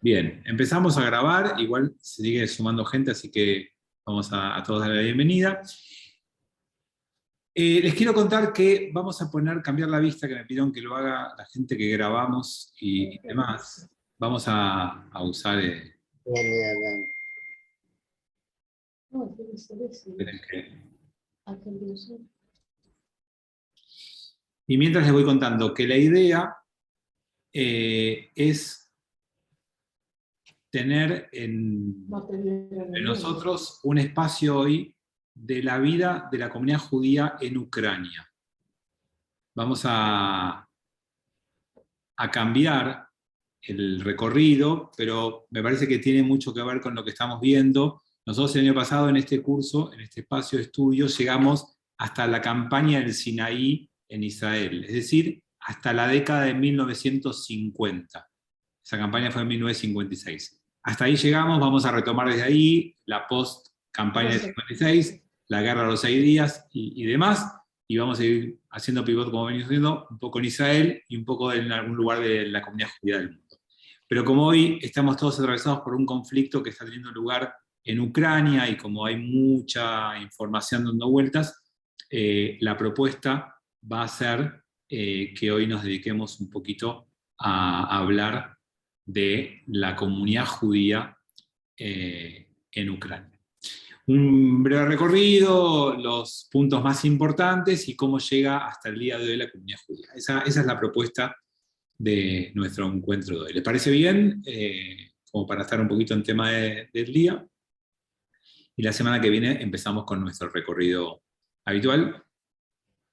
Bien, empezamos a grabar, igual se sigue sumando gente, así que vamos a todos dar la bienvenida. Les quiero contar que vamos a cambiar la vista, que me pidieron que lo haga la gente que grabamos y demás. Vamos a usar... Bien, bien, bien. esperen y mientras les voy contando que la idea es tener en nosotros un espacio hoy de la vida de la comunidad judía en Ucrania. Vamos a cambiar el recorrido, pero me parece que tiene mucho que ver con lo que estamos viendo. Nosotros el año pasado en este curso, en este espacio de estudio, llegamos hasta la campaña del Sinaí en Israel, es decir, hasta la década de 1950. Esa campaña fue en 1956. Hasta ahí llegamos, vamos a retomar desde ahí la post-campaña del 56, la guerra de los 6 días y demás, y vamos a ir haciendo pivot como venimos haciendo, un poco en Israel y un poco en algún lugar de la comunidad judía del mundo. Pero como hoy estamos todos atravesados por un conflicto que está teniendo lugar en Ucrania y como hay mucha información dando vueltas, la propuesta va a ser que hoy nos dediquemos un poquito a hablar de la comunidad judía en Ucrania. Un breve recorrido, los puntos más importantes y cómo llega hasta el día de hoy la comunidad judía. Esa es la propuesta de nuestro encuentro de hoy. ¿Les parece bien? Como para estar un poquito en tema del día. Y la semana que viene empezamos con nuestro recorrido habitual.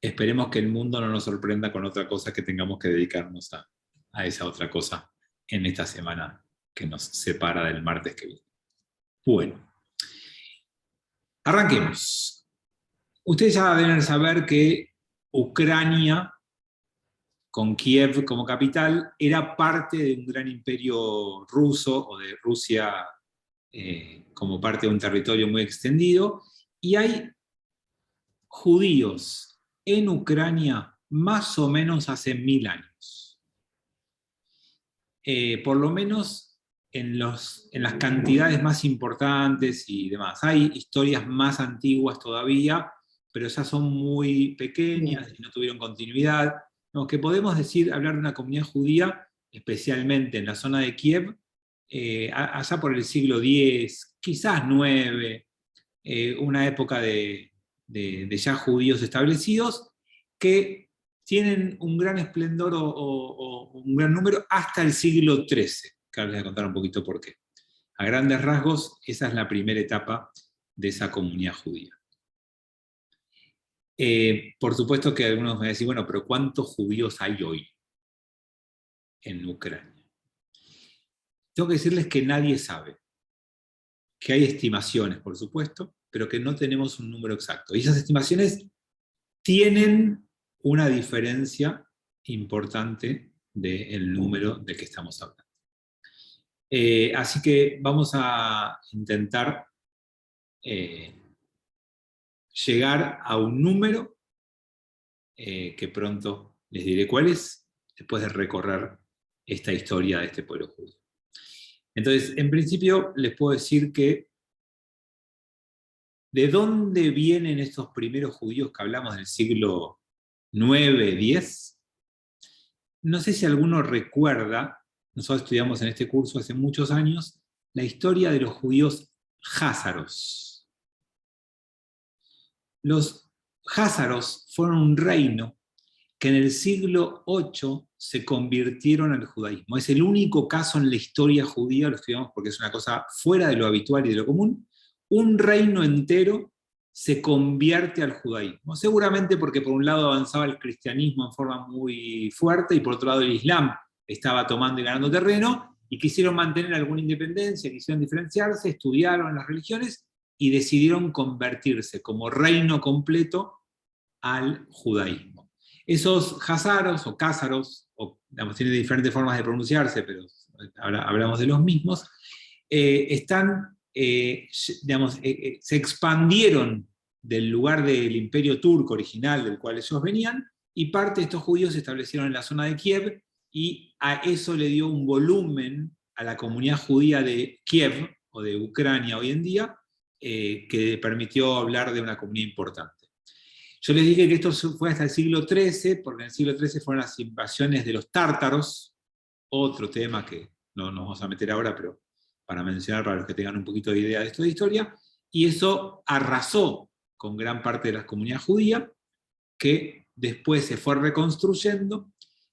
Esperemos que el mundo no nos sorprenda con otra cosa que tengamos que dedicarnos a esa otra cosa en esta semana que nos separa del martes que viene. Bueno, arranquemos. Ustedes ya deben saber que Ucrania, con Kiev como capital, era parte de un gran imperio ruso, o de Rusia como parte de un territorio muy extendido, y hay judíos en Ucrania más o menos hace 1000 años. Por lo menos en las cantidades más importantes y demás. Hay historias más antiguas todavía, pero esas son muy pequeñas y no tuvieron continuidad. No, que podemos decir, hablar de una comunidad judía, especialmente en la zona de Kiev, allá por el siglo X, quizás IX, una época de ya judíos establecidos, que tienen un gran esplendor o un gran número hasta el siglo XIII, que ahora les voy a contar un poquito por qué. A grandes rasgos, esa es la primera etapa de esa comunidad judía. Por supuesto que algunos me van a decir, bueno, pero ¿cuántos judíos hay hoy en Ucrania? Tengo que decirles que nadie sabe, que hay estimaciones, por supuesto, pero que no tenemos un número exacto. Y esas estimaciones tienen una diferencia importante del número del que estamos hablando. Así que vamos a intentar llegar a un número que pronto les diré cuál es, después de recorrer esta historia de este pueblo judío. Entonces, en principio, les puedo decir que ¿de dónde vienen estos primeros judíos que hablamos del siglo IX, X? No sé si alguno recuerda, nosotros estudiamos en este curso hace muchos años, la historia de los judíos házaros. Los házaros fueron un reino que en el siglo VIII se convirtieron al judaísmo. Es el único caso en la historia judía, lo estudiamos porque es una cosa fuera de lo habitual y de lo común, un reino entero se convierte al judaísmo. Seguramente porque por un lado avanzaba el cristianismo en forma muy fuerte y por otro lado el islam estaba tomando y ganando terreno y quisieron mantener alguna independencia, quisieron diferenciarse, estudiaron las religiones y decidieron convertirse como reino completo al judaísmo. Esos házaros o cázaros, digamos, tienen diferentes formas de pronunciarse, pero ahora hablamos de los mismos, se expandieron del lugar del imperio turco original del cual ellos venían, y parte de estos judíos se establecieron en la zona de Kiev, y a eso le dio un volumen a la comunidad judía de Kiev, o de Ucrania hoy en día, que permitió hablar de una comunidad importante. Yo les dije que esto fue hasta el siglo XIII, porque en el siglo XIII fueron las invasiones de los tártaros, otro tema que no nos vamos a meter ahora, pero para mencionar para los que tengan un poquito de idea de esto de historia, y eso arrasó con gran parte de la comunidad judía, que después se fue reconstruyendo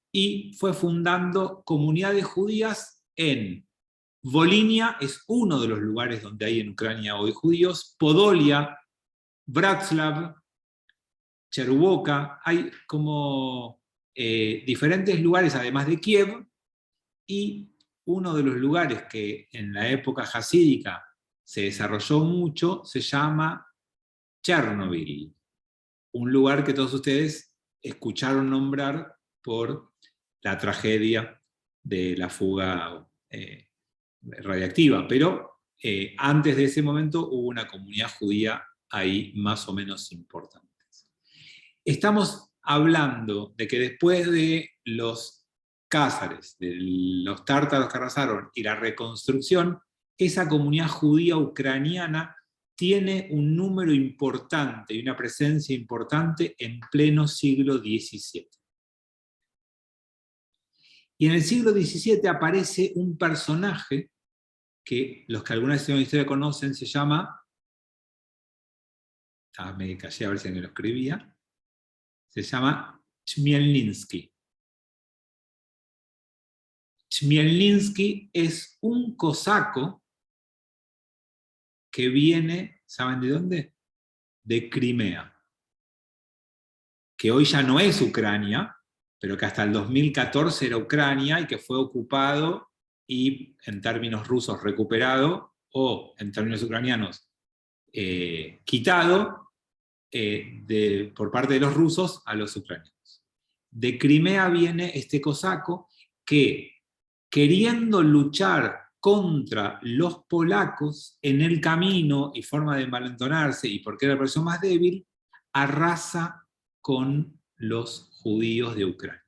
y fue fundando comunidades judías en Volinia, es uno de los lugares donde hay en Ucrania hoy judíos, Podolia, Bratslav, Chervoka, hay como diferentes lugares además de Kiev, y uno de los lugares que en la época jasídica se desarrolló mucho se llama Chernobyl, un lugar que todos ustedes escucharon nombrar por la tragedia de la fuga radiactiva, pero antes de ese momento hubo una comunidad judía ahí más o menos importante. Estamos hablando de que después de los cázares, de los tártaros que arrasaron y la reconstrucción, esa comunidad judía ucraniana tiene un número importante y una presencia importante en pleno siglo XVII. Y en el siglo XVII aparece un personaje que los que alguna vez en la historia conocen se llama, me callé a ver si alguien lo escribía, se llama Chmielninski. Chmielninski es un cosaco que viene, ¿saben de dónde? De Crimea, que hoy ya no es Ucrania, pero que hasta el 2014 era Ucrania y que fue ocupado y en términos rusos recuperado, o en términos ucranianos quitado por parte de los rusos a los ucranianos. De Crimea viene este cosaco que, queriendo luchar contra los polacos, en el camino y forma de envalentonarse, y porque era la persona más débil, arrasa con los judíos de Ucrania.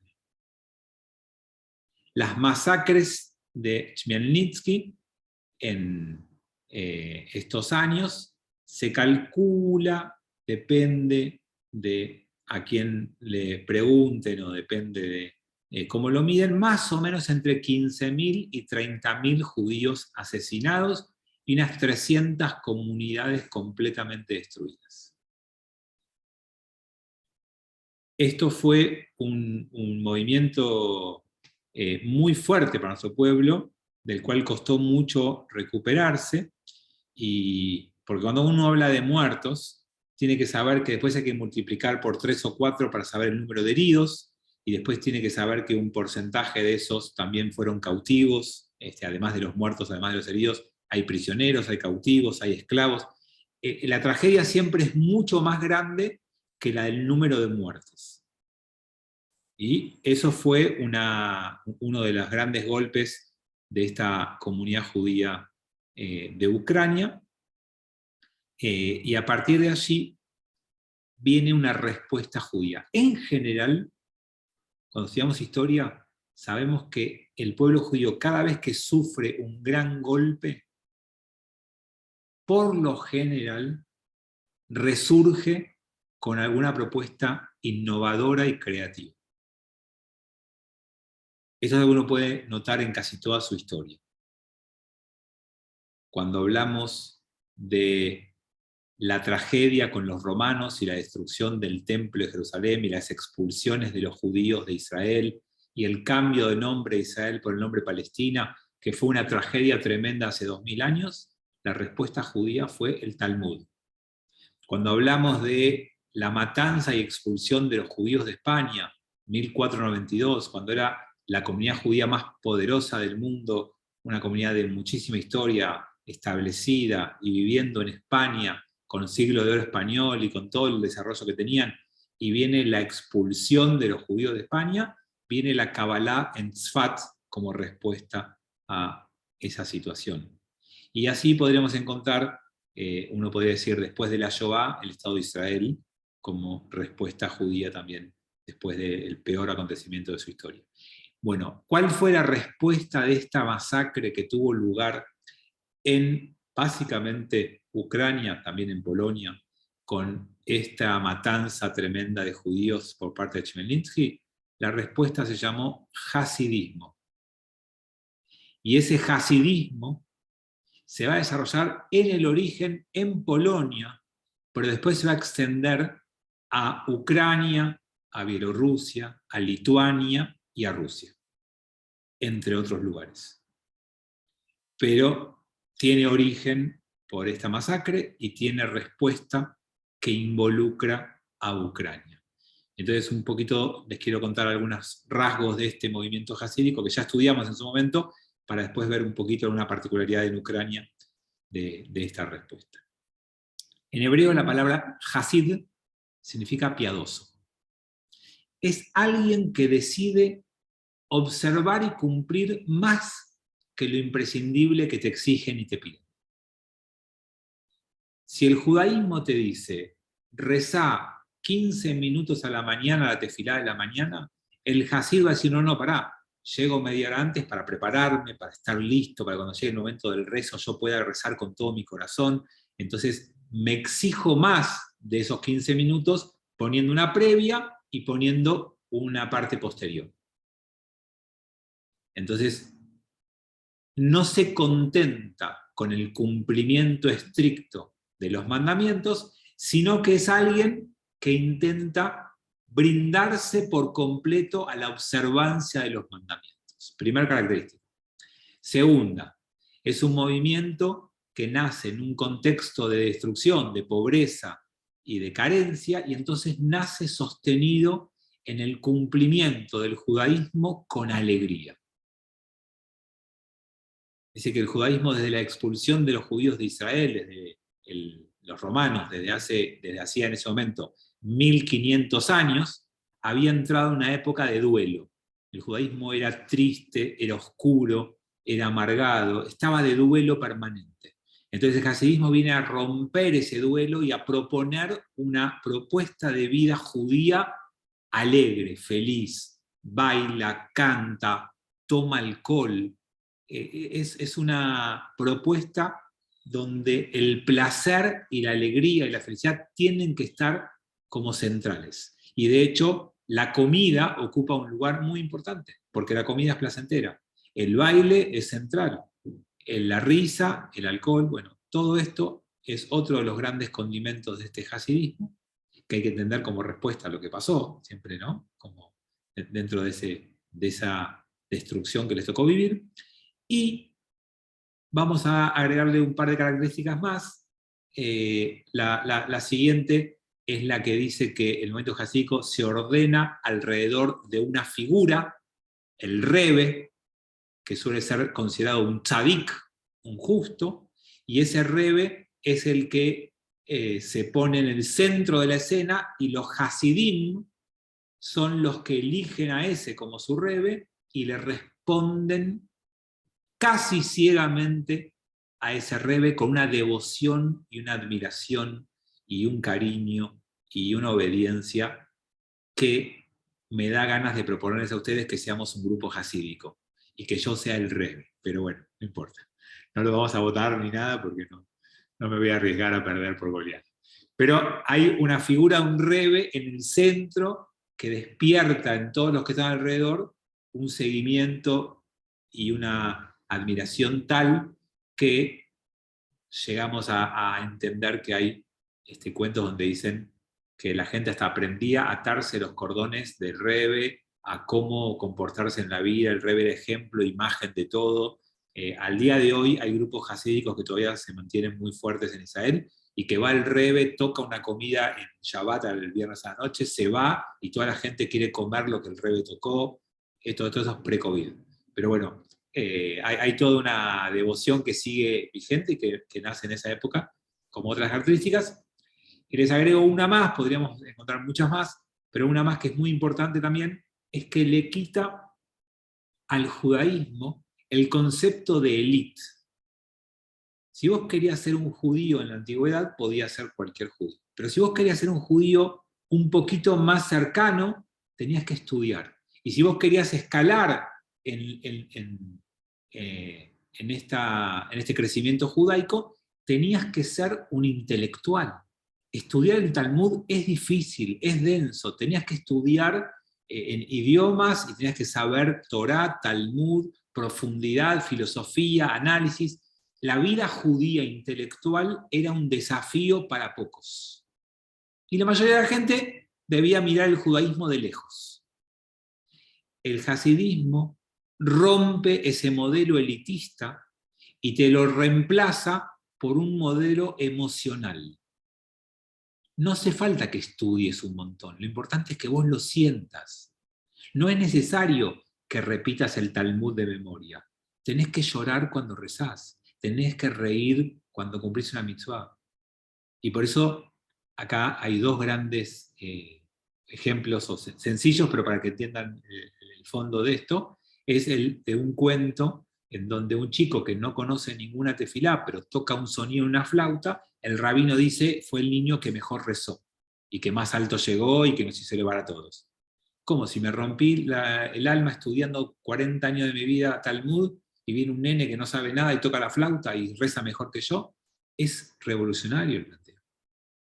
Las masacres de Chmielninski en estos años se calcula, depende de a quién le pregunten o depende de cómo lo miden, más o menos entre 15.000 y 30.000 judíos asesinados y unas 300 comunidades completamente destruidas. Esto fue un movimiento muy fuerte para nuestro pueblo, del cual costó mucho recuperarse, y porque cuando uno habla de muertos, tiene que saber que después hay que multiplicar por 3 o 4 para saber el número de heridos, y después tiene que saber que un porcentaje de esos también fueron cautivos, además de los muertos, además de los heridos, hay prisioneros, hay cautivos, hay esclavos. La tragedia siempre es mucho más grande que la del número de muertos. Y eso fue uno de los grandes golpes de esta comunidad judía de Ucrania, y a partir de allí viene una respuesta judía. En general, cuando estudiamos historia, sabemos que el pueblo judío, cada vez que sufre un gran golpe, por lo general, resurge con alguna propuesta innovadora y creativa. Eso es algo que uno puede notar en casi toda su historia. Cuando hablamos de la tragedia con los romanos y la destrucción del templo de Jerusalén y las expulsiones de los judíos de Israel y el cambio de nombre de Israel por el nombre Palestina, que fue una tragedia tremenda hace 2000 años, la respuesta judía fue el Talmud. Cuando hablamos de la matanza y expulsión de los judíos de España, 1492, cuando era la comunidad judía más poderosa del mundo, una comunidad de muchísima historia establecida y viviendo en España, con el siglo de oro español y con todo el desarrollo que tenían, y viene la expulsión de los judíos de España, viene la Kabbalah en Tzfat como respuesta a esa situación. Y así podríamos encontrar, uno podría decir, después de la Shoah, el Estado de Israel como respuesta judía también, después del peor acontecimiento de su historia. Bueno, ¿cuál fue la respuesta de esta masacre que tuvo lugar en básicamente Ucrania, también en Polonia, con esta matanza tremenda de judíos por parte de Chmielnicki? La respuesta se llamó hasidismo. Y ese hasidismo se va a desarrollar en el origen en Polonia, pero después se va a extender a Ucrania, a Bielorrusia, a Lituania y a Rusia, entre otros lugares. Pero tiene origen por esta masacre y tiene respuesta que involucra a Ucrania. Entonces, un poquito les quiero contar algunos rasgos de este movimiento hasídico que ya estudiamos en su momento, para después ver un poquito una particularidad en Ucrania de esta respuesta. En hebreo la palabra hasid significa piadoso. Es alguien que decide observar y cumplir más que lo imprescindible que te exigen y te piden. Si el judaísmo te dice, rezá 15 minutos a la mañana, la tefilá de la mañana, el hasid va a decir, no, pará, llego media hora antes para prepararme, para estar listo, para cuando llegue el momento del rezo yo pueda rezar con todo mi corazón. Entonces me exijo más de esos 15 minutos poniendo una previa y poniendo una parte posterior. Entonces, no se contenta con el cumplimiento estricto de los mandamientos, sino que es alguien que intenta brindarse por completo a la observancia de los mandamientos. Primera característica. Segunda, es un movimiento que nace en un contexto de destrucción, de pobreza y de carencia, y entonces nace sostenido en el cumplimiento del judaísmo con alegría. Dice que el judaísmo, desde la expulsión de los judíos de Israel, desde los romanos, desde hacía en ese momento 1500 años, había entrado en una época de duelo. El judaísmo era triste, era oscuro, era amargado, estaba de duelo permanente. Entonces el hasidismo viene a romper ese duelo y a proponer una propuesta de vida judía alegre, feliz, baila, canta, toma alcohol. Es una propuesta donde el placer y la alegría y la felicidad tienen que estar como centrales. Y de hecho, la comida ocupa un lugar muy importante, porque la comida es placentera. El baile es central. La risa, el alcohol, bueno, todo esto es otro de los grandes condimentos de este hasidismo, que hay que entender como respuesta a lo que pasó, siempre, ¿no? Como dentro de esa destrucción que les tocó vivir. Y vamos a agregarle un par de características más. La siguiente es la que dice que el movimiento hasídico se ordena alrededor de una figura, el Rebe, que suele ser considerado un tzadik, un justo, y ese Rebe es el que se pone en el centro de la escena, y los hasidim son los que eligen a ese como su Rebe y le responden casi ciegamente a ese Rebe con una devoción y una admiración y un cariño y una obediencia que me da ganas de proponerles a ustedes que seamos un grupo hasídico y que yo sea el Rebe. Pero bueno, no importa. No lo vamos a votar ni nada porque no me voy a arriesgar a perder por Goliat. Pero hay una figura, un Rebe en el centro que despierta en todos los que están alrededor un seguimiento y una admiración tal que llegamos a entender que hay cuentos donde dicen que la gente hasta aprendía a atarse los cordones del Rebe, a cómo comportarse en la vida, el Rebe de ejemplo, imagen de todo. Al día de hoy hay grupos hasídicos que todavía se mantienen muy fuertes en Israel, y que va el Rebe, toca una comida en Shabbat el viernes a la noche, se va y toda la gente quiere comer lo que el Rebe tocó. Todo eso es pre-COVID. Pero bueno, hay toda una devoción que sigue vigente y que nace en esa época, como otras características. Y les agrego una más, podríamos encontrar muchas más, pero una más que es muy importante también, es que le quita al judaísmo el concepto de élite. Si vos querías ser un judío en la antigüedad, podías ser cualquier judío. Pero si vos querías ser un judío un poquito más cercano, tenías que estudiar. Y si vos querías escalar en este crecimiento judaico, tenías que ser un intelectual. Estudiar el Talmud es difícil, es denso, tenías que estudiar en idiomas y tenías que saber Torá, Talmud, profundidad, filosofía, análisis. La vida judía intelectual era un desafío para pocos. Y la mayoría de la gente debía mirar el judaísmo de lejos. El hasidismo rompe ese modelo elitista y te lo reemplaza por un modelo emocional. No hace falta que estudies un montón, lo importante es que vos lo sientas. No es necesario que repitas el Talmud de memoria. Tenés que llorar cuando rezás, tenés que reír cuando cumplís una mitzvah. Y por eso acá hay dos grandes ejemplos sencillos, pero para que entiendan el fondo de esto, es el de un cuento en donde un chico que no conoce ninguna tefilá, pero toca un sonido en una flauta, el rabino dice, fue el niño que mejor rezó, y que más alto llegó, y que nos hizo elevar a todos. Como si me rompí el alma estudiando 40 años de mi vida Talmud, y viene un nene que no sabe nada y toca la flauta y reza mejor que yo. Es revolucionario el planteo.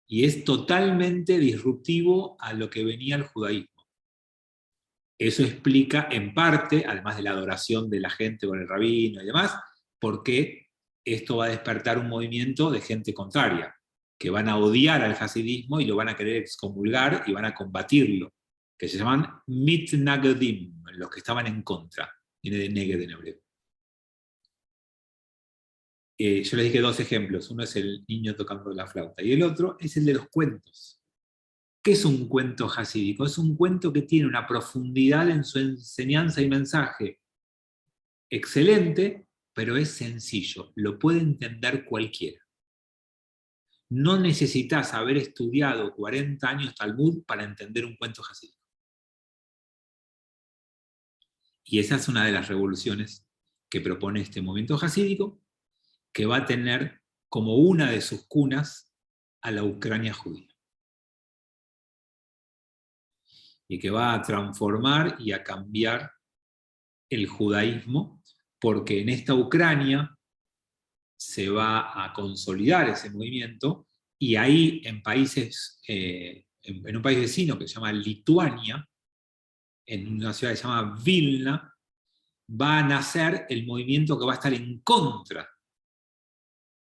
Y es totalmente disruptivo a lo que venía el judaísmo. Eso explica en parte, además de la adoración de la gente con el rabino y demás, por qué esto va a despertar un movimiento de gente contraria, que van a odiar al hasidismo y lo van a querer excomulgar y van a combatirlo, que se llaman mitnagedim, los que estaban en contra, viene de neged en hebreo. Yo les dije dos ejemplos, uno es el niño tocando la flauta y el otro es el de los cuentos. ¿Qué es un cuento hasídico? Es un cuento que tiene una profundidad en su enseñanza y mensaje excelente, pero es sencillo, lo puede entender cualquiera. No necesitas haber estudiado 40 años Talmud para entender un cuento hasídico. Y esa es una de las revoluciones que propone este movimiento hasídico, que va a tener como una de sus cunas a la Ucrania judía. Y que va a transformar y a cambiar el judaísmo, porque en esta Ucrania se va a consolidar ese movimiento, y ahí en países, en un país vecino que se llama Lituania, en una ciudad que se llama Vilna, va a nacer el movimiento que va a estar en contra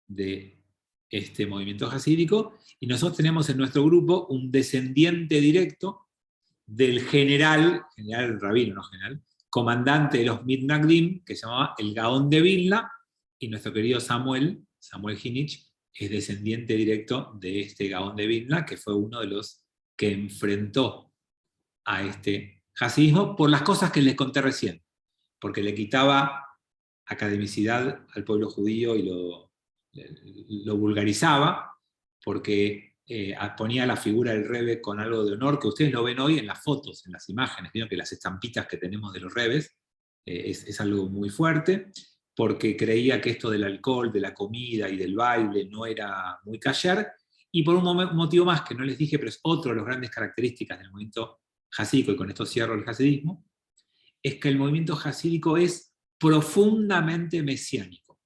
de este movimiento hasídico, y nosotros tenemos en nuestro grupo un descendiente directo del general rabino, no general, comandante de los Mitnagdim, que se llamaba el Gaón de Vilna, y nuestro querido Samuel Hinich, es descendiente directo de este Gaón de Vilna, que fue uno de los que enfrentó a este hasidismo por las cosas que les conté recién, porque le quitaba academicidad al pueblo judío y lo vulgarizaba, porque ponía la figura del Rebbe con algo de honor, que ustedes lo ven hoy en las fotos, en las imágenes, vieron que las estampitas que tenemos de los Rebes es algo muy fuerte, porque creía que esto del alcohol, de la comida y del baile no era muy kasher, y por un motivo más que no les dije, pero es otro de las grandes características del movimiento hasídico, y con esto cierro el hasidismo, es que el movimiento hasídico es profundamente mesiánico.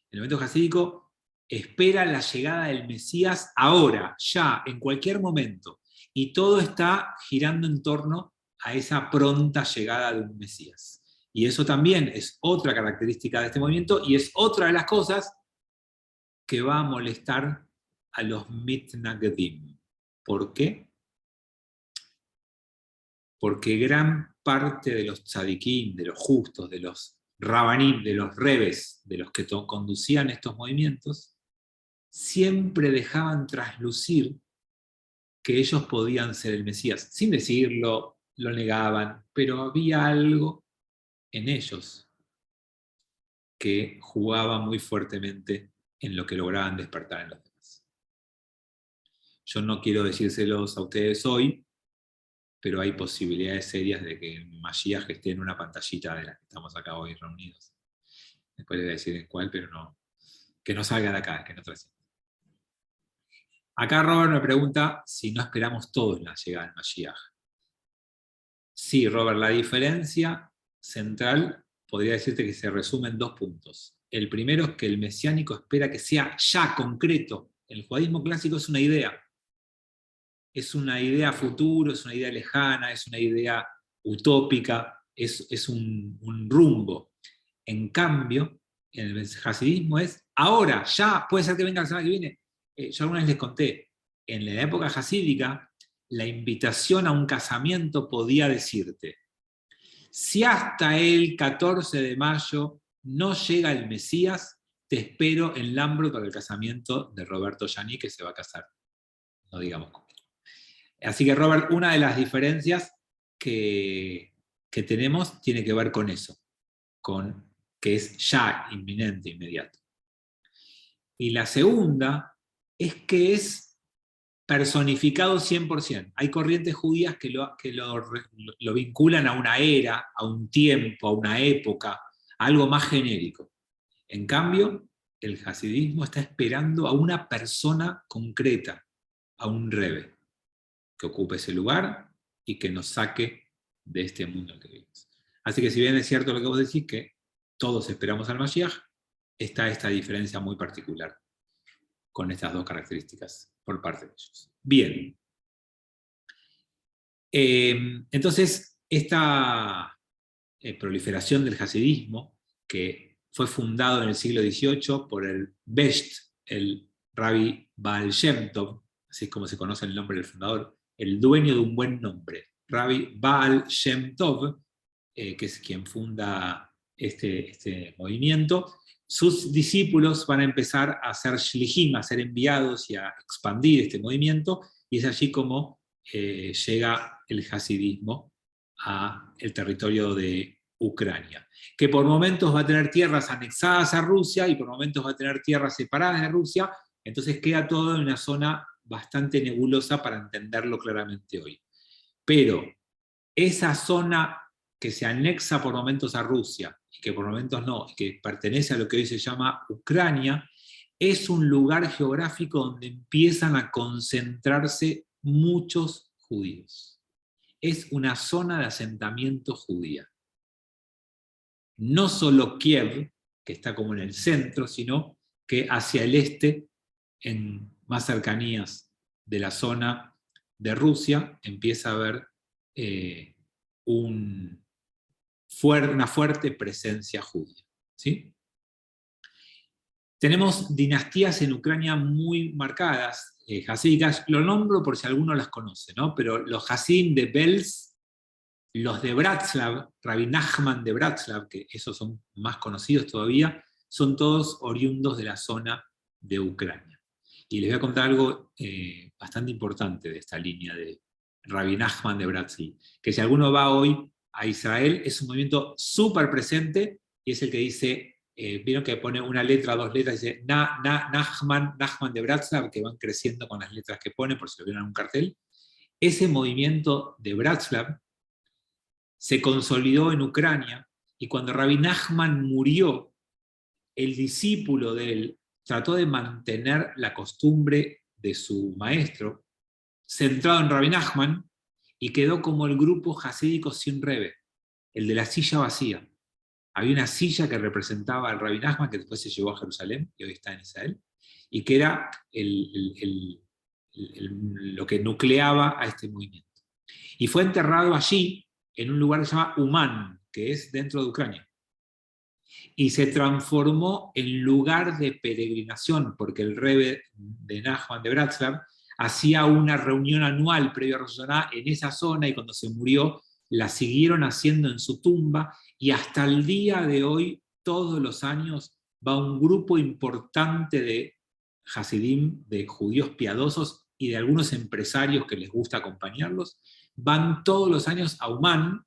El movimiento hasídico espera la llegada del Mesías ahora, ya, en cualquier momento, y todo está girando en torno a esa pronta llegada de un Mesías. Y eso también es otra característica de este movimiento, y es otra de las cosas que va a molestar a los mitnagedim. ¿Por qué? Porque gran parte de los tzadikim, de los justos, de los rabanim, de los rebes, de los que conducían estos movimientos, siempre dejaban traslucir que ellos podían ser el Mesías. Sin decirlo, lo negaban, pero había algo en ellos que jugaba muy fuertemente en lo que lograban despertar en los demás. Yo no quiero decírselos a ustedes hoy, pero hay posibilidades serias de que Mashiach esté en una pantallita de las que estamos acá hoy reunidos. Después les voy a decir en cuál, pero no, que no salga de acá, que no trascienda. Acá Robert me pregunta si no esperamos todos la llegada del Mashiach. Sí, Robert, la diferencia central podría decirte que se resume en 2 puntos. El primero es que el mesiánico espera que sea ya concreto. El judaísmo clásico es una idea futuro, es una idea lejana, es una idea utópica, es un rumbo. En cambio, en el hasidismo es ahora, ya, puede ser que venga la semana que viene. Yo alguna vez les conté, en la época hasídica, la invitación a un casamiento podía decirte, si hasta el 14 de mayo no llega el Mesías, te espero en Lambro para el casamiento de Roberto Gianni, que se va a casar. No digamos cómo. Así que, Robert, una de las diferencias que tenemos tiene que ver con eso, con que es ya inminente, inmediato. Y la segunda es que es personificado 100%. Hay corrientes judías que lo vinculan a una era, a un tiempo, a una época, a algo más genérico. En cambio, el hasidismo está esperando a una persona concreta, a un rebe, que ocupe ese lugar y que nos saque de este mundo en que vivimos. Así que si bien es cierto lo que vos decís, que todos esperamos al Mashiach, está esta diferencia muy particular con estas 2 características por parte de ellos. Bien. Entonces, esta proliferación del hasidismo, que fue fundado en el siglo XVIII por el Besht, el Rabbi Baal Shem Tov, así es como se conoce el nombre del fundador, el dueño de un buen nombre, Rabbi Baal Shem Tov, que es quien funda este movimiento. Sus discípulos van a empezar a ser shlichim, a ser enviados y a expandir este movimiento, y es allí como llega el hasidismo al territorio de Ucrania, que por momentos va a tener tierras anexadas a Rusia y por momentos va a tener tierras separadas de Rusia, entonces queda todo en una zona bastante nebulosa para entenderlo claramente hoy. Pero esa zona que se anexa por momentos a Rusia y que por momentos no, y que pertenece a lo que hoy se llama Ucrania, es un lugar geográfico donde empiezan a concentrarse muchos judíos. Es una zona de asentamiento judía. No solo Kiev, que está como en el centro, sino que hacia el este, en más cercanías de la zona de Rusia, empieza a haber una fuerte presencia judía. ¿Sí? Tenemos dinastías en Ucrania muy marcadas, hasídicas, lo nombro por si alguno las conoce, ¿no? Pero los Hasidim de Belz, los de Bratslav, Rabbi Nachman de Bratslav, que esos son más conocidos todavía, son todos oriundos de la zona de Ucrania. Y les voy a contar algo bastante importante de esta línea de Rabbi Nachman de Bratslav, que si alguno va hoy a Israel, es un movimiento súper presente, y es el que dice, vieron que pone una letra, 2 letras, dice Nachman de Bratslav, que van creciendo con las letras que pone, por si lo vieron en un cartel. Ese movimiento de Bratslav se consolidó en Ucrania, y cuando Rabbi Nachman murió, el discípulo de él trató de mantener la costumbre de su maestro, centrado en Rabbi Nachman, y quedó como el grupo hasídico sin rebe, el de la silla vacía. Había una silla que representaba al Rabbi Nachman, que después se llevó a Jerusalén, y hoy está en Israel, y que era lo que nucleaba a este movimiento. Y fue enterrado allí, en un lugar que se llama Uman, que es dentro de Ucrania. Y se transformó en lugar de peregrinación, porque el Rebbe de Nachman de Bratslav hacía una reunión anual previo a Rosh Hashanah en esa zona, y cuando se murió la siguieron haciendo en su tumba, y hasta el día de hoy, todos los años, va un grupo importante de Hasidim, de judíos piadosos y de algunos empresarios que les gusta acompañarlos, van todos los años a Uman,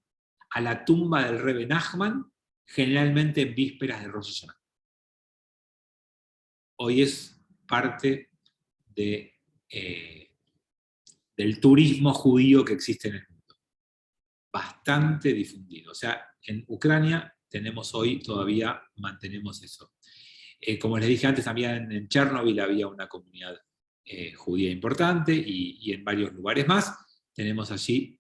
a la tumba del Rebbe Nachman, generalmente en vísperas de Rosh Hashanah. Hoy es parte del turismo judío que existe en el mundo. Bastante difundido. O sea, en Ucrania tenemos hoy, todavía mantenemos eso. Como les dije antes, también en Chernobyl había una comunidad judía importante, y en varios lugares más. Tenemos allí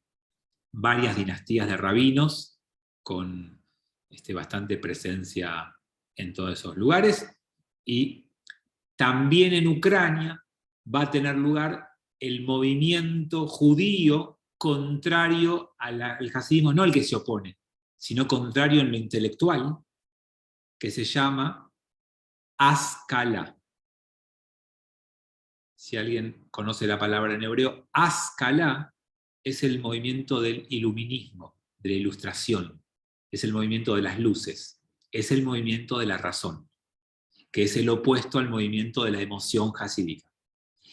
varias dinastías de rabinos con bastante presencia en todos esos lugares, y también en Ucrania va a tener lugar el movimiento judío contrario al hasidismo, no el que se opone, sino contrario en lo intelectual, que se llama Haskalah. Si alguien conoce la palabra en hebreo, Haskalah es el movimiento del iluminismo, de la ilustración, es el movimiento de las luces, es el movimiento de la razón, que es el opuesto al movimiento de la emoción hasídica.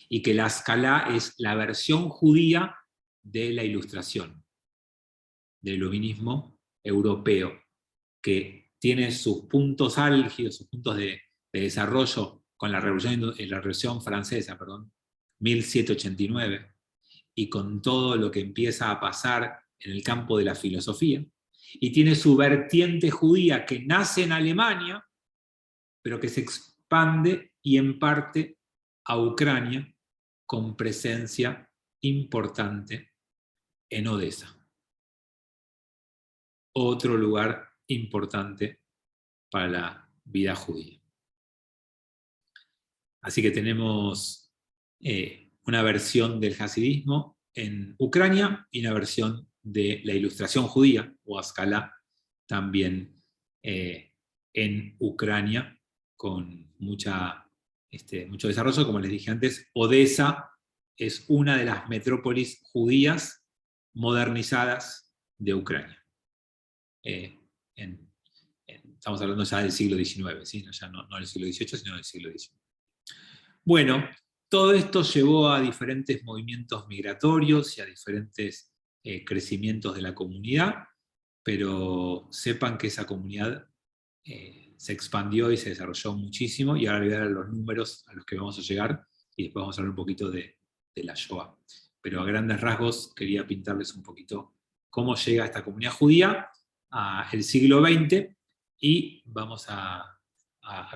Y que la Haskalah es la versión judía de la ilustración, del iluminismo europeo, que tiene sus puntos álgidos, sus puntos de desarrollo con la Revolución Francesa, 1789, y con todo lo que empieza a pasar en el campo de la filosofía, y tiene su vertiente judía que nace en Alemania, pero que se expande y en parte a Ucrania, con presencia importante en Odessa. Otro lugar importante para la vida judía. Así que tenemos una versión del hasidismo en Ucrania y una versión de la ilustración judía, o Haskalah, también en Ucrania, con mucho desarrollo. Como les dije antes, Odessa es una de las metrópolis judías modernizadas de Ucrania. Estamos hablando ya del siglo XIX, ¿sí? Ya no del siglo XVIII, sino del siglo XIX. Bueno, todo esto llevó a diferentes movimientos migratorios y a diferentes crecimientos de la comunidad, pero sepan que esa comunidad se expandió y se desarrolló muchísimo, y ahora les voy a dar los números a los que vamos a llegar, y después vamos a hablar un poquito de la Shoah. Pero a grandes rasgos quería pintarles un poquito cómo llega esta comunidad judía al siglo XX, y vamos a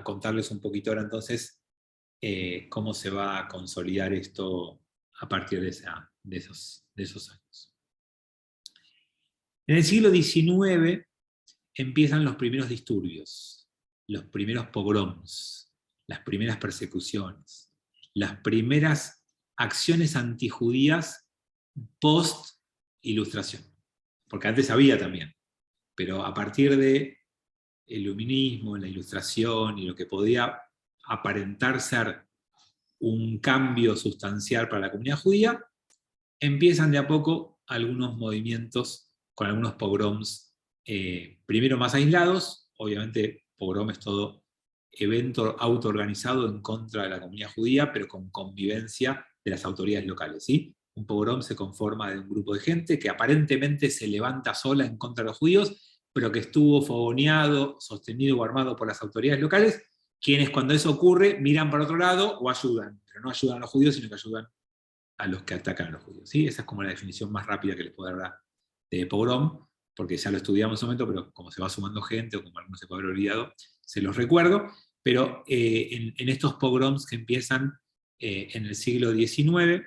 contarles un poquito ahora entonces cómo se va a consolidar esto a partir de esos años. En el siglo XIX empiezan los primeros disturbios, los primeros pogroms, las primeras persecuciones, las primeras acciones antijudías post-ilustración. Porque antes había también, pero a partir del iluminismo, la ilustración y lo que podía aparentar ser un cambio sustancial para la comunidad judía, empiezan de a poco algunos movimientos con algunos pogroms, primero más aislados. Obviamente pogrom es todo evento autoorganizado en contra de la comunidad judía, pero con convivencia de las autoridades locales, ¿sí? Un pogrom se conforma de un grupo de gente que aparentemente se levanta sola en contra de los judíos, pero que estuvo fogoneado, sostenido o armado por las autoridades locales, quienes cuando eso ocurre miran para otro lado o ayudan, pero no ayudan a los judíos, sino que ayudan a los que atacan a los judíos, ¿sí? Esa es como la definición más rápida que les puedo dar de pogrom, porque ya lo estudiamos en un momento, pero como se va sumando gente, o como algunos se puede haber olvidado, se los recuerdo. Pero en estos pogroms que empiezan en el siglo XIX,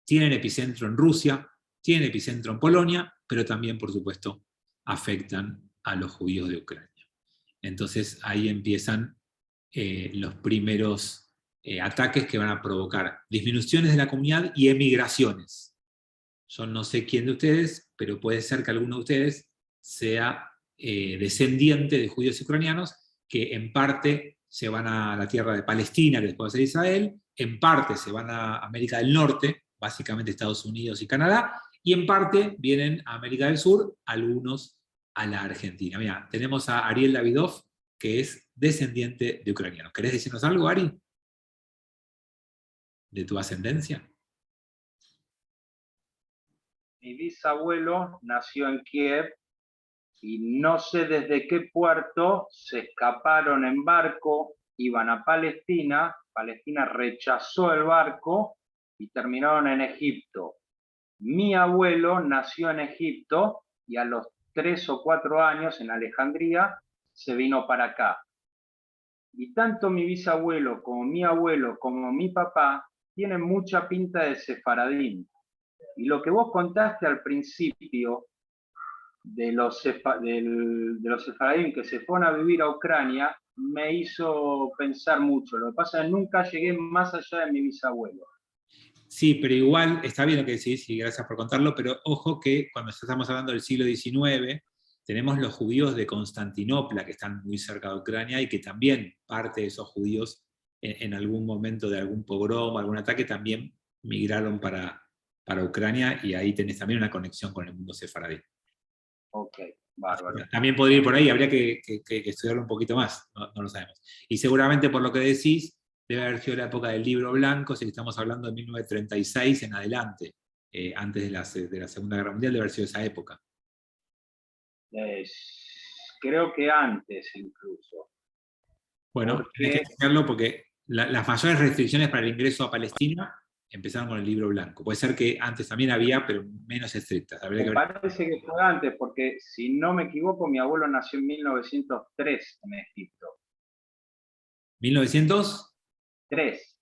tienen epicentro en Rusia, tienen epicentro en Polonia, pero también, por supuesto, afectan a los judíos de Ucrania. Entonces ahí empiezan los primeros ataques que van a provocar disminuciones de la comunidad y emigraciones. Yo no sé quién de ustedes, pero puede ser que alguno de ustedes sea descendiente de judíos ucranianos que en parte se van a la tierra de Palestina, que después va a ser Israel, en parte se van a América del Norte, básicamente Estados Unidos y Canadá, y en parte vienen a América del Sur, algunos a la Argentina. Mira, tenemos a Ariel Davidov, que es descendiente de ucranianos. ¿Querés decirnos algo, Ari? ¿De tu ascendencia? Mi bisabuelo nació en Kiev y no sé desde qué puerto se escaparon en barco, iban a Palestina, Palestina rechazó el barco y terminaron en Egipto. Mi abuelo nació en Egipto y a los 3 o 4 años en Alejandría se vino para acá. Y tanto mi bisabuelo como mi abuelo como mi papá tienen mucha pinta de sefaradín. Y lo que vos contaste al principio de los sefaradín que se fueron a vivir a Ucrania me hizo pensar mucho. Lo que pasa es que nunca llegué más allá de mi bisabuelo. Sí, pero igual está bien lo que decís y gracias por contarlo, pero ojo que cuando estamos hablando del siglo XIX, tenemos los judíos de Constantinopla que están muy cerca de Ucrania y que también parte de esos judíos en algún momento de algún pogrom, algún ataque, también migraron para Ucrania y ahí tenés también una conexión con el mundo sefaradí. Ok, bárbaro. También podría ir por ahí, habría que estudiarlo un poquito más, no lo sabemos. Y seguramente por lo que decís, debe haber sido la época del Libro Blanco, si estamos hablando de 1936 en adelante, antes de la Segunda Guerra Mundial, debe haber sido esa época. Creo que antes incluso. Bueno, tenés que hacerlo porque las mayores restricciones para el ingreso a Palestina empezaron con el Libro Blanco. Puede ser que antes también había, pero menos estrictas. Me parece que fue antes, porque si no me equivoco, mi abuelo nació en 1903 en Egipto. ¿1900? 3.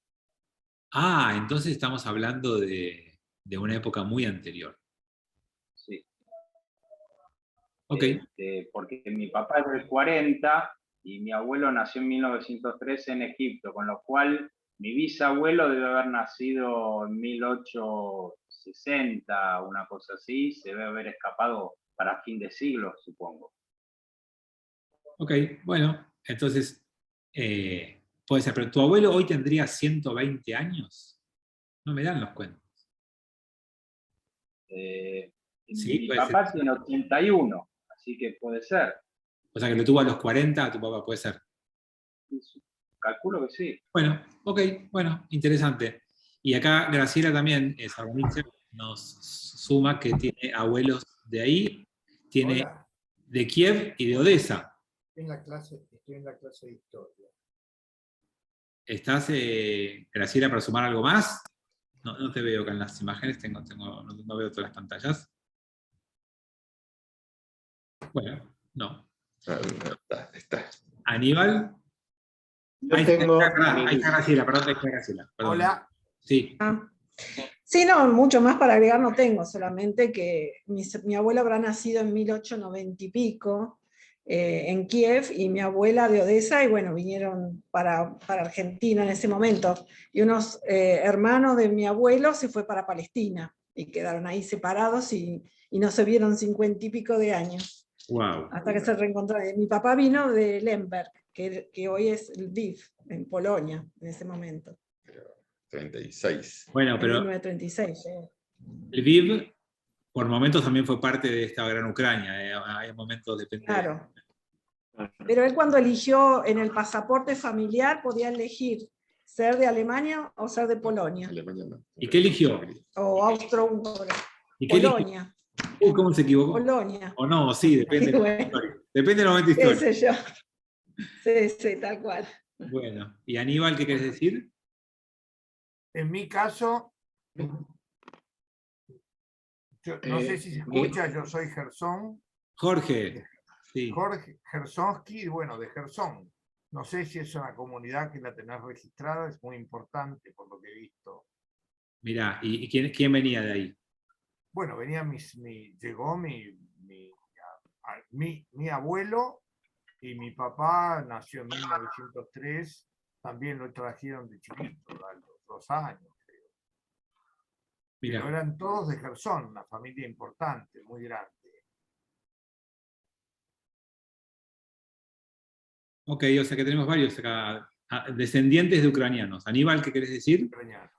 Ah, entonces estamos hablando de una época muy anterior. Sí. Ok. Porque mi papá es del 40 y mi abuelo nació en 1903 en Egipto, con lo cual mi bisabuelo debe haber nacido en 1860, una cosa así, se debe haber escapado para fin de siglo, supongo. Ok, bueno, entonces puede ser, pero tu abuelo hoy tendría 120 años. No me dan los cuentos. Sí, Mi puede ser. papá tiene 81, así que puede ser. O sea que lo tuvo a los 40, tu papá puede ser. Calculo que sí. Bueno, ok, bueno, interesante. Y acá Graciela también, Sarbonice, nos suma que tiene abuelos de ahí, tiene Hola, de Kiev y de Odessa. estoy en la clase de historia. ¿Estás, Graciela, para sumar algo más? No te veo acá en las imágenes, no veo todas las pantallas. Bueno, no. Está. Aníbal. Yo tengo Ahí está Graciela, perdón, perdón. Hola. Sí. Sí, no, mucho más para agregar no tengo, solamente que mi abuelo habrá nacido en 1890 y pico, en Kiev, y mi abuela de Odessa, y bueno, vinieron para Argentina en ese momento. Y unos hermanos de mi abuelo se fue para Palestina, y quedaron ahí separados y no se vieron 50 y pico de años. Wow. Hasta que se reencontraron. Mi papá vino de Lemberg, que hoy es Lviv, en Polonia, en ese momento. 36. Bueno, pero 1936. Lviv por momentos también fue parte de esta gran Ucrania. Hay momentos, depende. Claro. Pero él cuando eligió en el pasaporte familiar podía elegir ser de Alemania o ser de Polonia. Alemania no. ¿Y qué eligió? O austro-húngaro. ¿Y qué Polonia. eligió? ¿Cómo se equivocó? Polonia. O no, sí, depende. Sí, bueno. Depende del momento ¿Qué histórico. sé yo? Sí, sí, tal cual. Bueno, ¿y Aníbal qué querés decir? En mi caso, no sé si se escucha, yo soy Gersón, Jorge. Sí. Jorge Gersonsky, bueno, de Gersón. No sé si es una comunidad que la tenés registrada, es muy importante por lo que he visto. Mirá, ¿y quién venía de ahí? Bueno, llegó mi abuelo y mi papá nació en 1903, también lo trajeron de chiquito, a los 2 años, creo. Mirá. Pero eran todos de Gersón, una familia importante, muy grande. Ok, o sea que tenemos varios acá, descendientes de ucranianos. Aníbal, ¿qué querés decir? Ucranianos.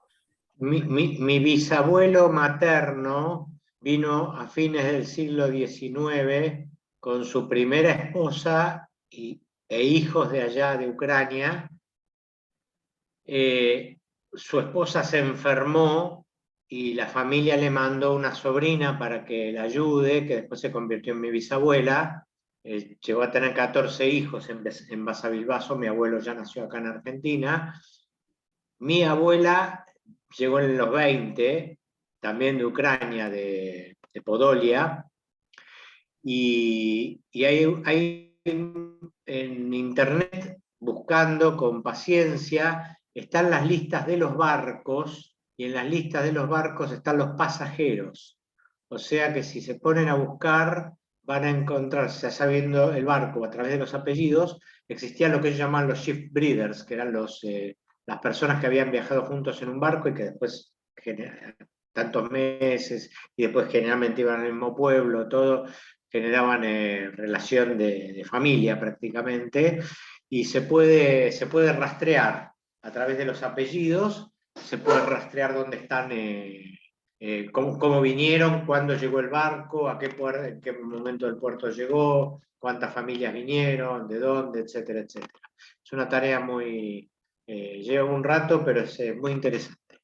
Mi bisabuelo materno vino a fines del siglo XIX con su primera esposa e hijos de allá de Ucrania. Su esposa se enfermó y la familia le mandó una sobrina para que la ayude, que después se convirtió en mi bisabuela. Llegó a tener 14 hijos en Basavilbaso. Mi abuelo ya nació acá en Argentina. Mi abuela llegó en los 20, también de Ucrania, de Podolia, y hay en internet, buscando con paciencia, están las listas de los barcos y en las listas de los barcos están los pasajeros. O sea que si se ponen a buscar, van a encontrar, ya sabiendo el barco a través de los apellidos, existían lo que ellos llaman los ship breeders, que eran las personas que habían viajado juntos en un barco y que después, tantos meses, y después generalmente iban al mismo pueblo, todo, generaban relación de familia prácticamente, y se puede rastrear a través de los apellidos, se puede rastrear dónde están, cómo vinieron, cuándo llegó el barco, en qué momento del puerto llegó, cuántas familias vinieron, de dónde, etcétera, etcétera. Es una tarea lleva un rato, pero es muy interesante.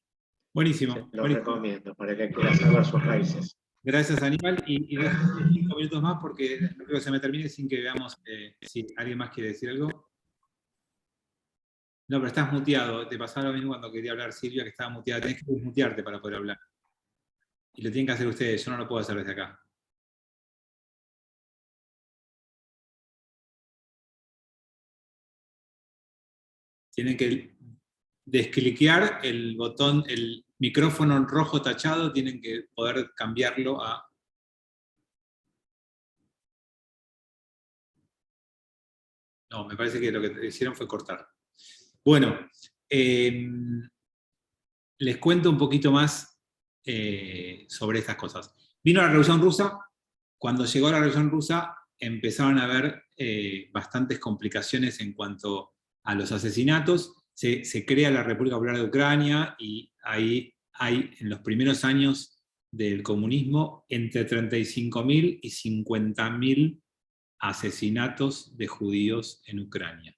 Buenísimo. Lo recomiendo para que quiera saber sus raíces. Gracias, Aníbal. Y dejo 5 minutos más porque no creo que se me termine sin que veamos si alguien más quiere decir algo. No, pero estás muteado. Te pasaba lo mismo cuando quería hablar Silvia, que estaba muteada. Tenés que desmutearte para poder hablar. Y lo tienen que hacer ustedes. Yo no lo puedo hacer desde acá. Tienen que descliquear el botón, el micrófono en rojo tachado, tienen que poder cambiarlo a... No, me parece que lo que hicieron fue cortar. Bueno, les cuento un poquito más sobre estas cosas. Vino la Revolución Rusa. Cuando llegó la Revolución Rusa empezaron a haber bastantes complicaciones en cuanto a los asesinatos. Se crea la República Popular de Ucrania y ahí hay, en los primeros años del comunismo, entre 35.000 y 50.000 asesinatos de judíos en Ucrania.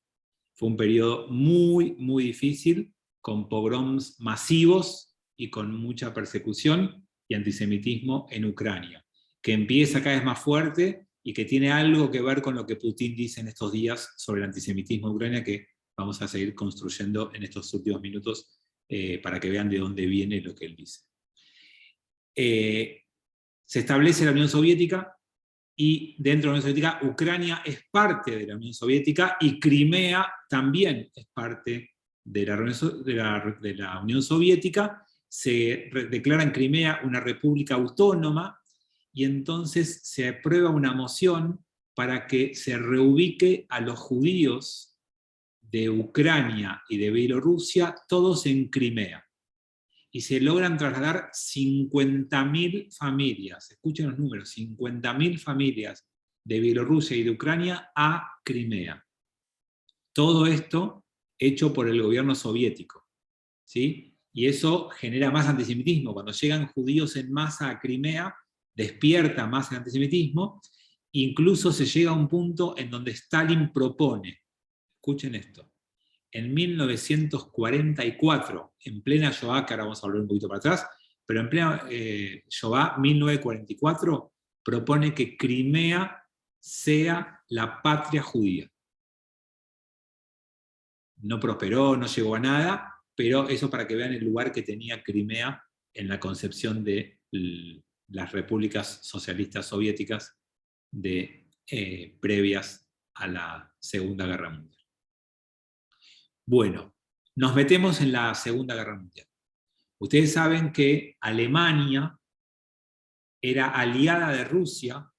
Fue un periodo muy, muy difícil, con pogroms masivos y con mucha persecución y antisemitismo en Ucrania, que empieza cada vez más fuerte y que tiene algo que ver con lo que Putin dice en estos días sobre el antisemitismo en Ucrania, que vamos a seguir construyendo en estos últimos minutos para que vean de dónde viene lo que él dice. Se establece la Unión Soviética, y dentro de la Unión Soviética, Ucrania es parte de la Unión Soviética y Crimea también es parte de la Unión Soviética. Se declara en Crimea una república autónoma y entonces se aprueba una moción para que se reubique a los judíos de Ucrania y de Bielorrusia todos en Crimea. Y se logran trasladar 50.000 familias, escuchen los números, 50.000 familias de Bielorrusia y de Ucrania a Crimea. Todo esto hecho por el gobierno soviético, ¿sí? Y eso genera más antisemitismo. Cuando llegan judíos en masa a Crimea, despierta más el antisemitismo, incluso se llega a un punto en donde Stalin propone, escuchen esto, en 1944, en plena Shoah, que ahora vamos a volver un poquito para atrás, pero en plena Shoah, 1944, propone que Crimea sea la patria judía. No prosperó, no llegó a nada, pero eso para que vean el lugar que tenía Crimea en la concepción de las repúblicas socialistas soviéticas previas a la Segunda Guerra Mundial. Bueno, nos metemos en la Segunda Guerra Mundial. Ustedes saben que Alemania era aliada de Rusia,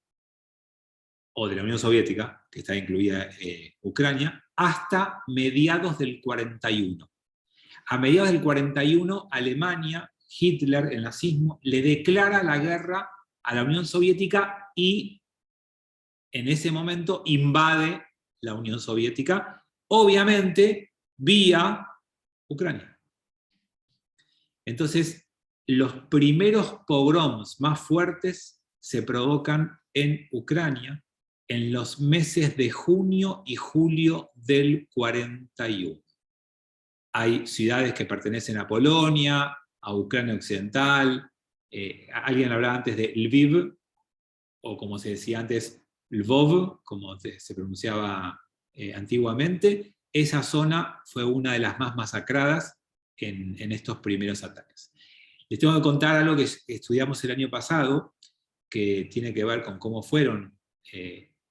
o de la Unión Soviética, que está incluida Ucrania, hasta mediados del 41. A mediados del 41, Alemania, Hitler, el nazismo, le declara la guerra a la Unión Soviética y en ese momento invade la Unión Soviética, obviamente vía Ucrania. Entonces, los primeros pogroms más fuertes se provocan en Ucrania en los meses de junio y julio del 41. Hay ciudades que pertenecen a Polonia, a Ucrania Occidental, alguien hablaba antes de Lviv, o como se decía antes, Lvov, como se pronunciaba antiguamente. Esa zona fue una de las más masacradas en estos primeros ataques. Les tengo que contar algo que estudiamos el año pasado, que tiene que ver con cómo fueron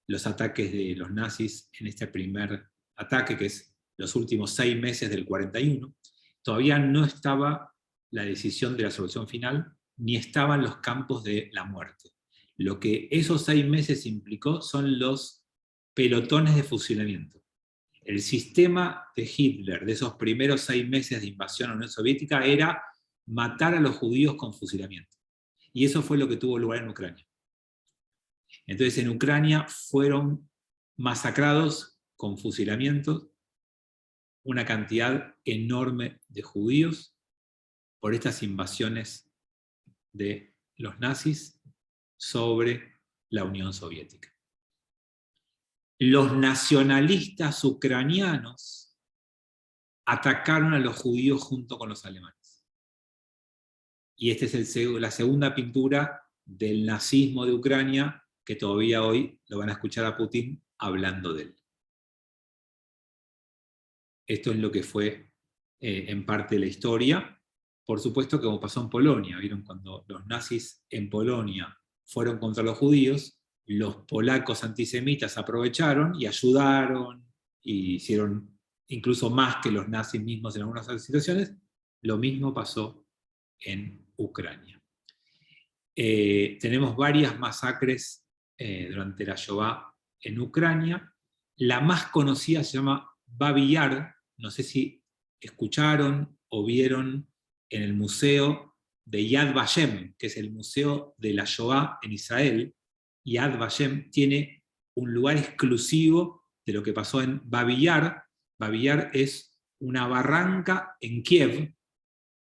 los ataques de los nazis en este primer ataque, que es los últimos 6 meses del 41. Todavía no estaba la decisión de la solución final, ni estaba en los campos de la muerte. Lo que esos 6 meses implicó son los pelotones de fusilamiento. El sistema de Hitler de esos primeros 6 meses de invasión a la Unión Soviética era matar a los judíos con fusilamiento. Y eso fue lo que tuvo lugar en Ucrania. Entonces en Ucrania fueron masacrados con fusilamientos una cantidad enorme de judíos por estas invasiones de los nazis sobre la Unión Soviética. Los nacionalistas ucranianos atacaron a los judíos junto con los alemanes. Y esta es la segunda pintura del nazismo de Ucrania, que todavía hoy lo van a escuchar a Putin hablando de él. Esto es lo que fue en parte la historia. Por supuesto que como pasó en Polonia, ¿vieron? Cuando los nazis en Polonia fueron contra los judíos, los polacos antisemitas aprovecharon y ayudaron, y hicieron incluso más que los nazis mismos en algunas situaciones. Lo mismo pasó en Ucrania. Tenemos varias masacres durante la Shoah en Ucrania. La más conocida se llama Babi Yar. No sé si escucharon o vieron en el museo de Yad Vashem, que es el museo de la Shoah en Israel. Yad Vashem tiene un lugar exclusivo de lo que pasó en Babi Yar. Babi Yar es una barranca en Kiev,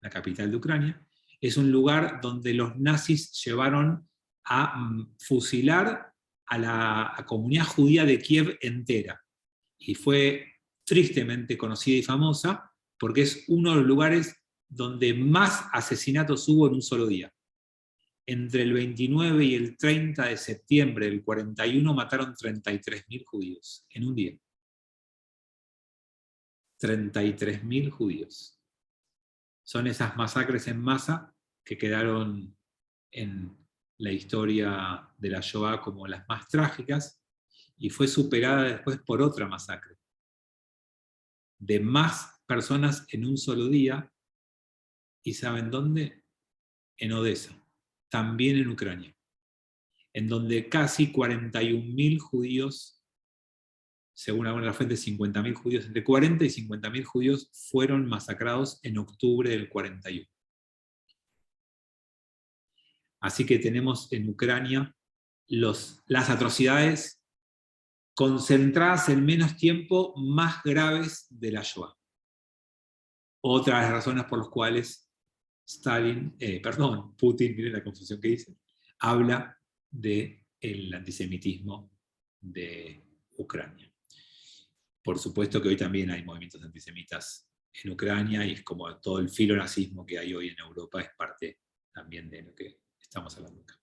la capital de Ucrania. Es un lugar donde los nazis llevaron a fusilar a la comunidad judía de Kiev entera. Y fue tristemente conocida y famosa porque es uno de los lugares donde más asesinatos hubo en un solo día. Entre el 29 y el 30 de septiembre del 41 mataron 33.000 judíos en un día. 33.000 judíos. Son esas masacres en masa que quedaron en la historia de la Shoah como las más trágicas, y fue superada después por otra masacre de más personas en un solo día. ¿Y saben dónde? En Odessa, también en Ucrania, en donde casi 41.000 judíos, según alguna de las fuentes 50.000 judíos, entre 40 y 50.000 judíos fueron masacrados en octubre del 41. Así que tenemos en Ucrania las atrocidades concentradas en menos tiempo más graves de la Shoah. Otra de las razones por las cuales Putin, miren la confusión que dice, habla del antisemitismo de Ucrania. Por supuesto que hoy también hay movimientos antisemitas en Ucrania, y es como todo el filonazismo que hay hoy en Europa, es parte también de lo que estamos hablando acá.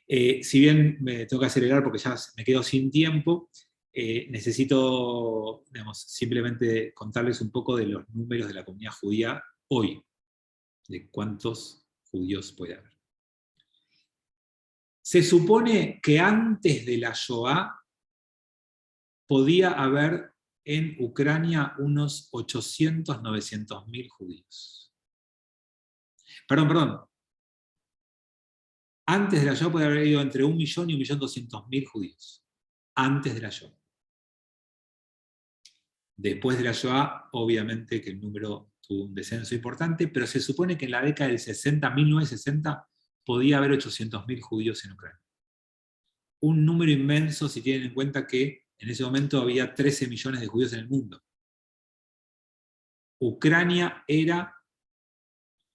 Si bien me tengo que acelerar porque ya me quedo sin tiempo, necesito, simplemente contarles un poco de los números de la comunidad judía hoy, de cuántos judíos puede haber. Se supone que antes de la Shoah podía haber en Ucrania unos 800.000-900.000 judíos. Perdón. Antes de la Shoah podía haber ido entre 1 millón y 1.200.000 judíos. Antes de la Shoah. Después de la Shoah, obviamente que el número tuvo un descenso importante, pero se supone que en la década del 60, 1960, podía haber 800.000 judíos en Ucrania. Un número inmenso si tienen en cuenta que en ese momento había 13 millones de judíos en el mundo. Ucrania era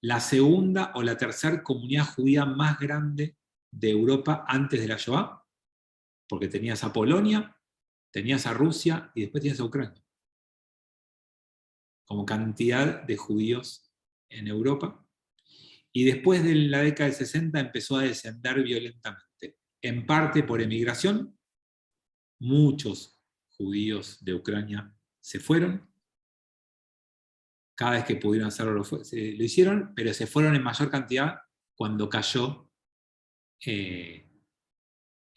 la segunda o la tercera comunidad judía más grande de Europa antes de la Shoah, porque tenías a Polonia, tenías a Rusia y después tenías a Ucrania, como cantidad de judíos en Europa. Y después de la década del 60 empezó a descender violentamente, en parte por emigración. Muchos judíos de Ucrania se fueron. Cada vez que pudieron hacerlo lo hicieron, pero se fueron en mayor cantidad cuando cayó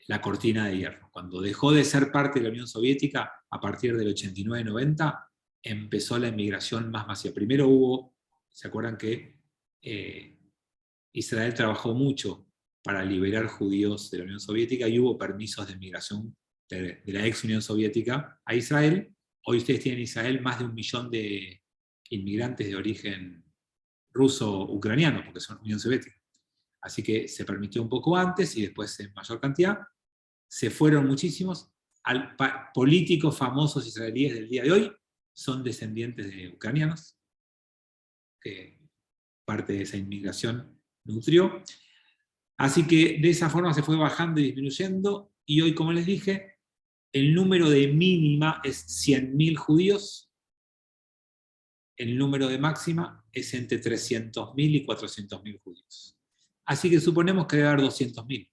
la cortina de hierro. Cuando dejó de ser parte de la Unión Soviética, a partir del 89-90, empezó la emigración más masiva. Primero hubo, ¿se acuerdan que Israel trabajó mucho para liberar judíos de la Unión Soviética y hubo permisos de migración de la ex Unión Soviética a Israel. Hoy ustedes tienen en Israel más de 1 millón de inmigrantes de origen ruso-ucraniano, porque son Unión Soviética. Así que se permitió un poco antes y después en mayor cantidad. Se fueron muchísimos. Políticos famosos israelíes del día de hoy son descendientes de ucranianos, que parte de esa inmigración nutrió. Así que de esa forma se fue bajando y disminuyendo, y hoy, como les dije, el número de mínima es 100.000 judíos, el número de máxima es entre 300.000 y 400.000 judíos. Así que suponemos que debe haber 200.000,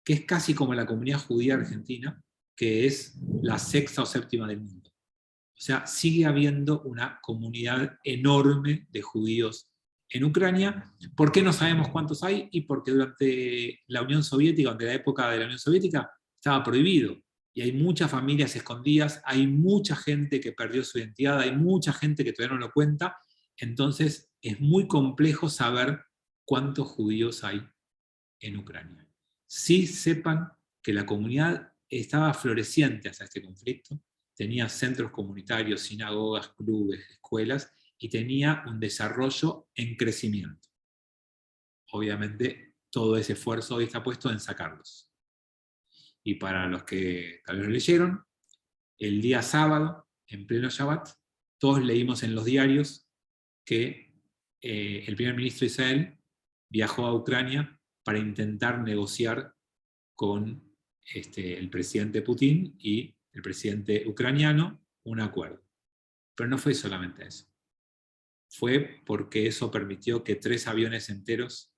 que es casi como la comunidad judía argentina, que es la 6ª o 7ª del mundo. O sea, sigue habiendo una comunidad enorme de judíos en Ucrania. ¿Por qué no sabemos cuántos hay? Y porque durante la Unión Soviética, durante la época de la Unión Soviética, estaba prohibido. Y hay muchas familias escondidas, hay mucha gente que perdió su identidad, hay mucha gente que todavía no lo cuenta. Entonces es muy complejo saber cuántos judíos hay en Ucrania. Sí sepan que la comunidad estaba floreciente hacia este conflicto, tenía centros comunitarios, sinagogas, clubes, escuelas, y tenía un desarrollo en crecimiento. Obviamente, todo ese esfuerzo hoy está puesto en sacarlos. Y para los que tal vez lo leyeron, el día sábado, en pleno Shabbat, todos leímos en los diarios que el primer ministro de Israel viajó a Ucrania para intentar negociar con el presidente Putin y el presidente ucraniano un acuerdo. Pero no fue solamente eso. Fue porque eso permitió que 3 aviones enteros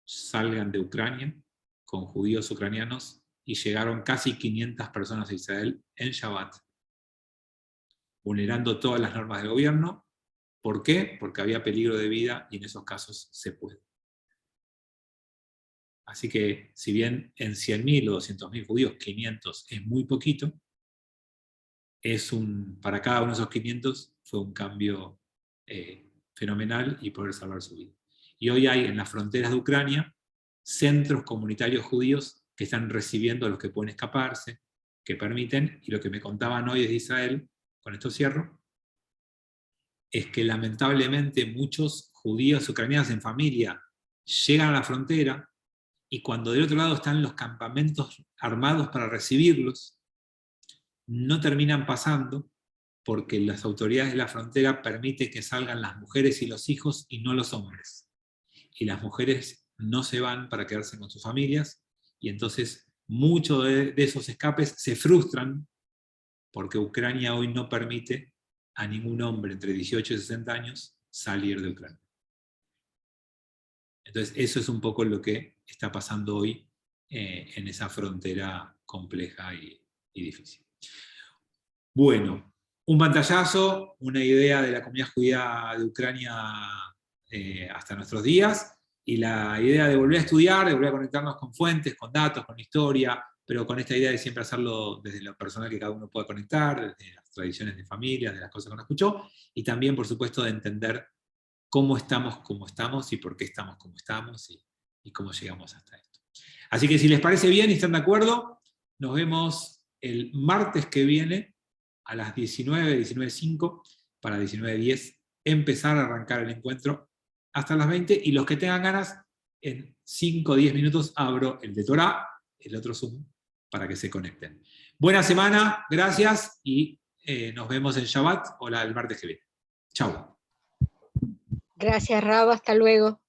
salgan de Ucrania con judíos ucranianos y llegaron casi 500 personas a Israel en Shabbat, vulnerando todas las normas del gobierno. ¿Por qué? Porque había peligro de vida y en esos casos se puede. Así que, si bien en 100.000 o 200.000 judíos, 500 es muy poquito, para cada uno de esos 500 fue un cambio fenomenal y poder salvar su vida. Y hoy hay en las fronteras de Ucrania centros comunitarios judíos que están recibiendo a los que pueden escaparse, que permiten, y lo que me contaban hoy desde Israel, con esto cierro, es que lamentablemente muchos judíos ucranianos en familia llegan a la frontera, y cuando del otro lado están los campamentos armados para recibirlos, no terminan pasando porque las autoridades de la frontera permiten que salgan las mujeres y los hijos y no los hombres. Y las mujeres no se van para quedarse con sus familias, y entonces muchos de esos escapes se frustran porque Ucrania hoy no permite a ningún hombre entre 18 y 60 años salir de Ucrania. Entonces eso es un poco lo que está pasando hoy en esa frontera compleja y difícil. Bueno, un pantallazo, una idea de la comunidad judía de Ucrania hasta nuestros días, y la idea de volver a estudiar, de volver a conectarnos con fuentes, con datos, con historia, pero con esta idea de siempre hacerlo desde lo personal que cada uno pueda conectar, desde las tradiciones de familia, de las cosas que uno escuchó, y también, por supuesto, de entender cómo estamos como estamos, y por qué estamos como estamos, y cómo llegamos hasta esto. Así que si les parece bien y están de acuerdo, nos vemos el martes que viene, a las 19:05, para 19:10, empezar a arrancar el encuentro hasta las 20, y los que tengan ganas, en 5 o 10 minutos abro el de Torah, el otro Zoom, para que se conecten. Buena semana, gracias, y nos vemos en Shabbat o el martes que viene. Chau. Gracias, Rabo, hasta luego.